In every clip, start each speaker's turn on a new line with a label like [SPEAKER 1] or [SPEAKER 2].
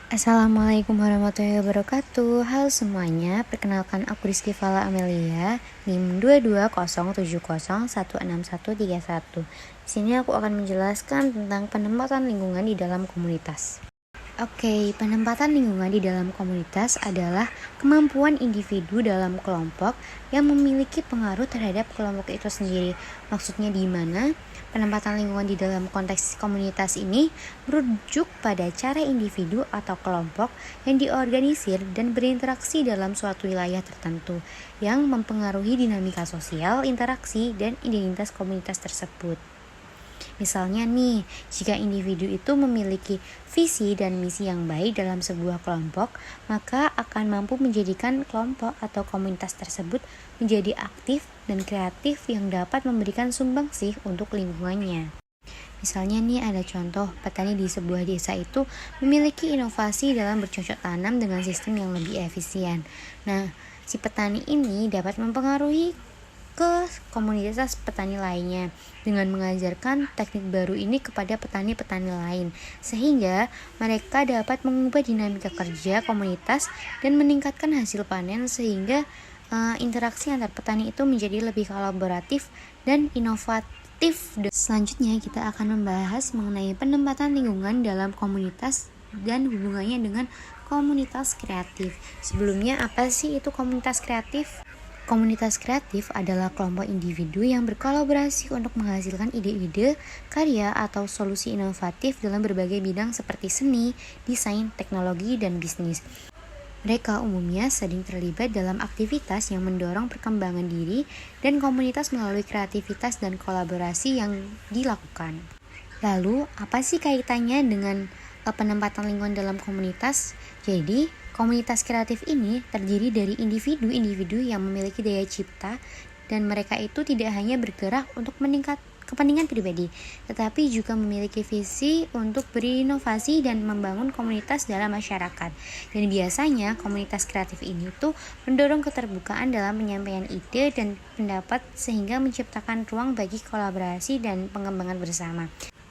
[SPEAKER 1] Assalamualaikum warahmatullahi wabarakatuh. Halo semuanya, perkenalkan aku Rizky Fala Amelia, NIM 2207016131. Di sini aku akan menjelaskan tentang penempatan lingkungan di dalam komunitas. Oke, penempatan lingkungan di dalam komunitas adalah kemampuan individu dalam kelompok yang memiliki pengaruh terhadap kelompok itu sendiri. Maksudnya di mana penempatan lingkungan di dalam konteks komunitas ini merujuk pada cara individu atau kelompok yang diorganisir dan berinteraksi dalam suatu wilayah tertentu yang mempengaruhi dinamika sosial, interaksi, dan identitas komunitas tersebut. Misalnya nih, jika individu itu memiliki visi dan misi yang baik dalam sebuah kelompok, maka akan mampu menjadikan kelompok atau komunitas tersebut menjadi aktif dan kreatif yang dapat memberikan sumbangsih untuk lingkungannya. Misalnya nih ada contoh, petani di sebuah desa itu memiliki inovasi dalam bercocok tanam dengan sistem yang lebih efisien. Nah, si petani ini dapat mempengaruhi ke komunitas petani lainnya dengan mengajarkan teknik baru ini kepada petani-petani lain, sehingga mereka dapat mengubah dinamika kerja komunitas dan meningkatkan hasil panen, sehingga interaksi antar petani itu menjadi lebih kolaboratif dan inovatif. Selanjutnya kita akan membahas mengenai penempatan lingkungan dalam komunitas dan hubungannya dengan komunitas kreatif. Sebelumnya, apa sih itu komunitas kreatif? Komunitas kreatif adalah kelompok individu yang berkolaborasi untuk menghasilkan ide-ide, karya, atau solusi inovatif dalam berbagai bidang seperti seni, desain, teknologi, dan bisnis. Mereka umumnya sering terlibat dalam aktivitas yang mendorong perkembangan diri dan komunitas melalui kreativitas dan kolaborasi yang dilakukan. Lalu, apa sih kaitannya dengan penempatan lingkungan dalam komunitas? Jadi, komunitas kreatif ini terdiri dari individu-individu yang memiliki daya cipta, dan mereka itu tidak hanya bergerak untuk meningkat kepentingan pribadi, tetapi juga memiliki visi untuk berinovasi dan membangun komunitas dalam masyarakat. Dan biasanya komunitas kreatif ini tuh mendorong keterbukaan dalam penyampaian ide dan pendapat, sehingga menciptakan ruang bagi kolaborasi dan pengembangan bersama.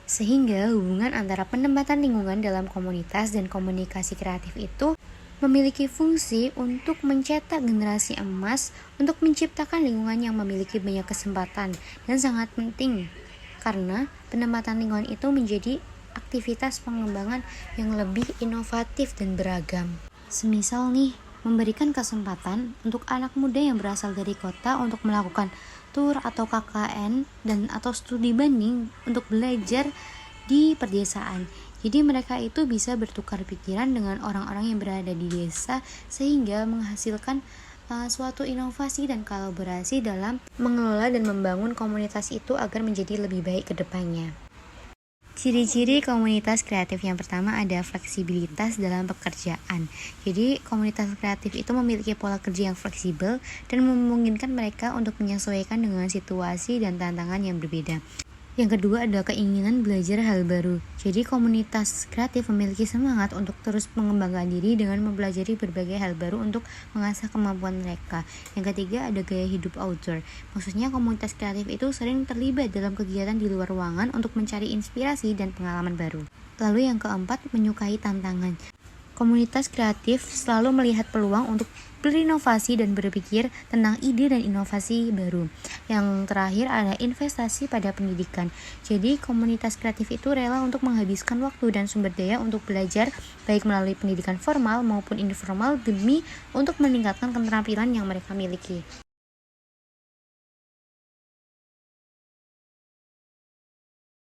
[SPEAKER 1] Sehingga hubungan antara penempatan lingkungan dalam komunitas dan komunikasi kreatif itu memiliki fungsi untuk mencetak generasi emas untuk menciptakan lingkungan yang memiliki banyak kesempatan dan sangat penting, karena penempatan lingkungan itu menjadi aktivitas pengembangan yang lebih inovatif dan beragam. Semisal nih, memberikan kesempatan untuk anak muda yang berasal dari kota untuk melakukan tur atau KKN dan atau studi banding untuk belajar di perdesaan. Jadi mereka itu bisa bertukar pikiran dengan orang-orang yang berada di desa, sehingga menghasilkan suatu inovasi dan kolaborasi dalam mengelola dan membangun komunitas itu agar menjadi lebih baik ke depannya. Ciri-ciri komunitas kreatif yang pertama ada fleksibilitas dalam pekerjaan. Jadi komunitas kreatif itu memiliki pola kerja yang fleksibel dan memungkinkan mereka untuk menyesuaikan dengan situasi dan tantangan yang berbeda. Yang kedua adalah keinginan belajar hal baru. Jadi komunitas kreatif memiliki semangat untuk terus mengembangkan diri dengan mempelajari berbagai hal baru untuk mengasah kemampuan mereka. Yang ketiga ada gaya hidup outdoor. Maksudnya komunitas kreatif itu sering terlibat dalam kegiatan di luar ruangan untuk mencari inspirasi dan pengalaman baru. Lalu yang keempat, menyukai tantangan. Komunitas kreatif selalu melihat peluang untuk berinovasi dan berpikir tentang ide dan inovasi baru. Yang terakhir ada investasi pada pendidikan. Jadi komunitas kreatif itu rela untuk menghabiskan waktu dan sumber daya untuk belajar, baik melalui pendidikan formal maupun informal, demi untuk meningkatkan keterampilan yang mereka miliki.